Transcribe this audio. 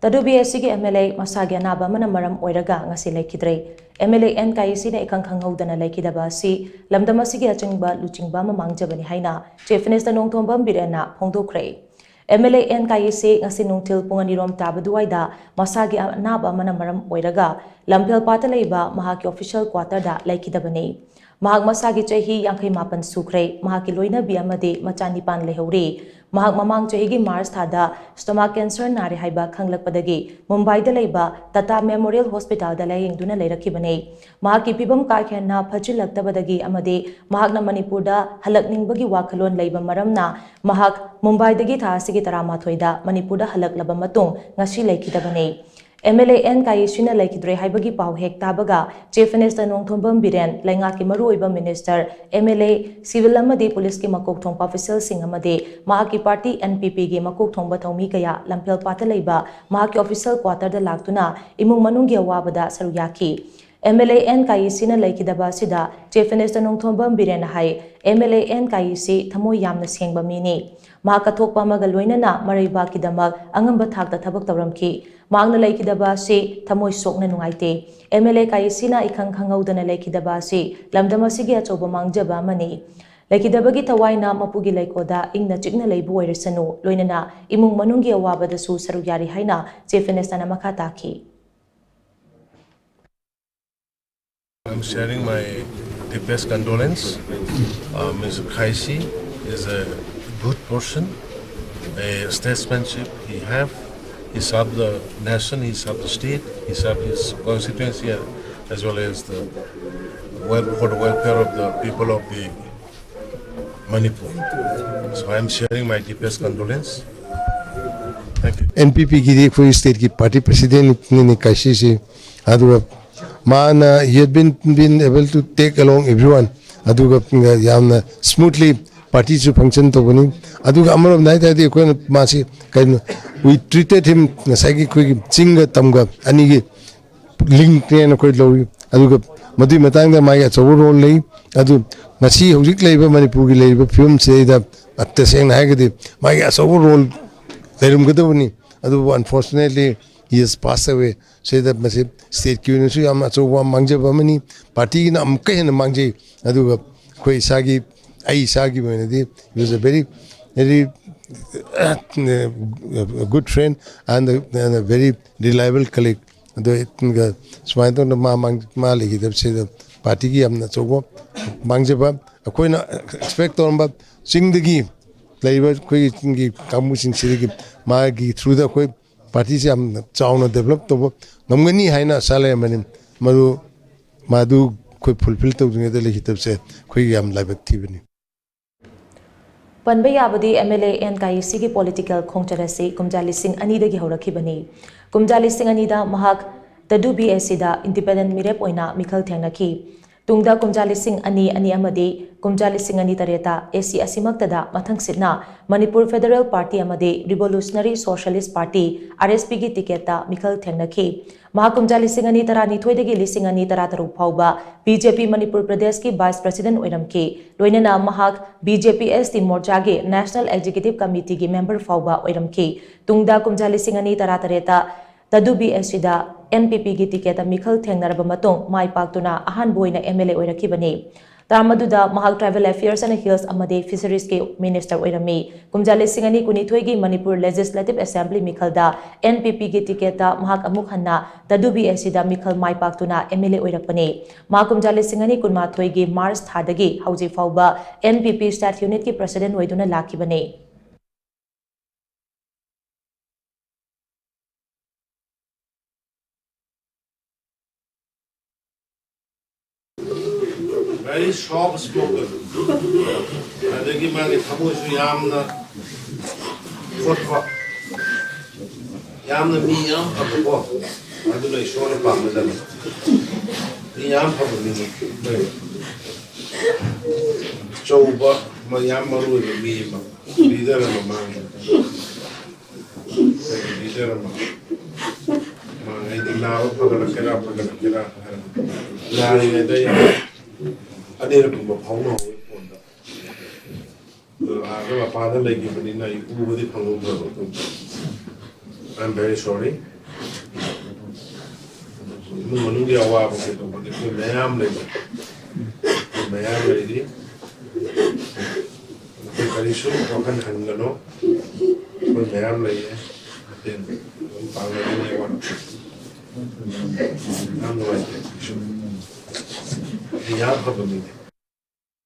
Tadubi AC MLA masha anaba maram oiraga ngasi Leikhidre MLA N Kayisii ikhang khang-houdana Leikhidabasi Lamdamsigi Achangba Luchingba Mangjabani haina Chief Minister Nongthombam Biren phongdokkhre MLA N Kayisii ngasi nungthil pung 2 tabaduwaida masha anaba maram oiraga lamphel pata leiba mahaki official quarter da Leikhidabani mahak masagi chahi 58 sukre mahaki loinabi amade machani pan lehori mahak mamang chahi March thada stomach cancer nare haiba khanglakpadagi Mumbai da leiba Tata Memorial Hospital da layingduna leirakibane mahaki pibam ka khenna phachilaktabadagi amade mahakna Manipur da halakningbagi wakhalon leiba maramna mahak Mumbai dagi tha asigi 13 da Manipur da halaklaba matung ngasi Leikhidabane MLA N Kayisii Leikhidre haibagi pau hek tabaga Chief Minister Nongthombam Biren Laingaki maruoiba Minister MLA Civil amadi Police ki makok thongpa official sing amade mahaki party NPP gi makok thongba thomi kaya lamphel pata leiba mahaki official quarter da laktuna imung manung gi awabada saruyaki MLA N Kayisii Leikhidabasi da Chief Minister Nongthombam Biren hai MLA N Kayisii thamoi yamna sengba mini mahaka thokpa maga loinana maraiba ki damak angamba thakta thabak tawramki Mangna Leikhidabasi thamoi sokna nungaite MLA Kayisii ikhang khang-houdana Leikhidabasi Lamdamsigi achangba Mangjaba mani Leikhidabagi tawaina mapugi leikoda ingna chikna leibu oirasanu loinana imung manunggi awabadasu saruyari haina Chief Minister na makha taki I'm sharing my deepest condolence. Mr. Kayisii is a good person, a statesmanship he have. He served the nation, he served the state, he served his constituency as well as for the welfare of the people of the Manipur. So I am sharing my deepest condolence. Thank you. NPP ki for state ki party president ni Kayisii aduga man he had been able to take along everyone aduga yamna smoothly party to function to bani aduga amaram nai ta de ko masi kaino we treated him sagi ko chinga tamga ani gi link ne ko lo aduga madu matang da mai achaw role lei adu ngasi hojik leiba Manipur gi leiba film se da atta seng na ga de mai achaw role lerum gadawni adu unfortunately he has passed away say that masi state community am achaw Mangjabani party na am kai na mangje aduga koi sagi ai sagi he was a very good friend and a very reliable colleague. The Swaito ma Leikhidab say the party ki amna chogo Mangjaba akoina expect on but sing the gi labor koi ki kamu sing sirigi ma gi through the koi party se am chawna develop to namgani haina sale manim madu koi fulfill to the Leikhidab say koi am labak thibani Panbayabadi MLA N Kayisii political khongcharasi kumjalising anidagi haurakibani kumjalising anida mahak Tadubi AC da independent mirep oina mikhal thengnaki tungda kumjalising ani amade kumjalising ani tareta AC asimaktada mathang sitna Manipur Federal Party amade Revolutionary Socialist Party RSP gi tiketa mikhal thengnaki Mahakumjalising ani tarani thoidagi lising ani tarataruk phauba BJP Manipur Pradesh ki Vice President oiramki loinana mahak BJP ST Morcha gi National Executive Committee gi member phauba oiramki tungda kumjalising ani taratareta Tadubi AC da NPP gi tiketa mikhal thengnaraba matung mai paktuna ahan boina MLA oirakibani Tamaduda mahak Travel Affairs and Hills amade Fisheries ke Minister oirami kumjalising ani kunithoi gi Manipur Legislative Assembly mikhalda NPP gi tiketa mahak amuk hanna Tadubi AC da mikhal mai paktuna MLA oirakpani makumjalising ani kunmathoi gi March thadagi hauji fauba NPP State Unit ki President oiduna lakibani Very soft spoken. I think he might have yamna yamna me yam pabo. I don't know show the palm them. The yam pabo me. Choba my yam maru me ma. Leader of man. Leader of man. I think now pagala kera. I did a pound of I'm very sorry. ꯏꯃꯨꯡ ꯃꯅꯨꯡꯒꯤ ꯑꯋꯥꯕ ꯀꯩꯗꯧꯕꯗꯤ ꯑꯩꯈꯣꯏ ꯃꯌꯥꯝ ꯂꯩꯔꯤ ꯃꯌꯥꯝ ꯂꯩꯔꯤ ꯑꯩꯈꯣꯏ ꯀꯔꯤꯁꯨ ꯋꯥꯈꯜ ꯍꯟꯒꯅꯣ ꯑꯩꯈꯣꯏ ꯃꯌꯥꯝ ꯂꯩꯌꯦ ꯃꯇꯦꯡ ꯑꯗꯨꯝ ꯄꯥꯡꯅꯒꯅꯤ ꯑꯋꯥꯠꯄ ꯌꯥꯝ ꯅꯨꯡꯉꯥꯏꯇꯦ ꯌꯥꯝ ꯐꯕ ꯃꯤꯅꯤ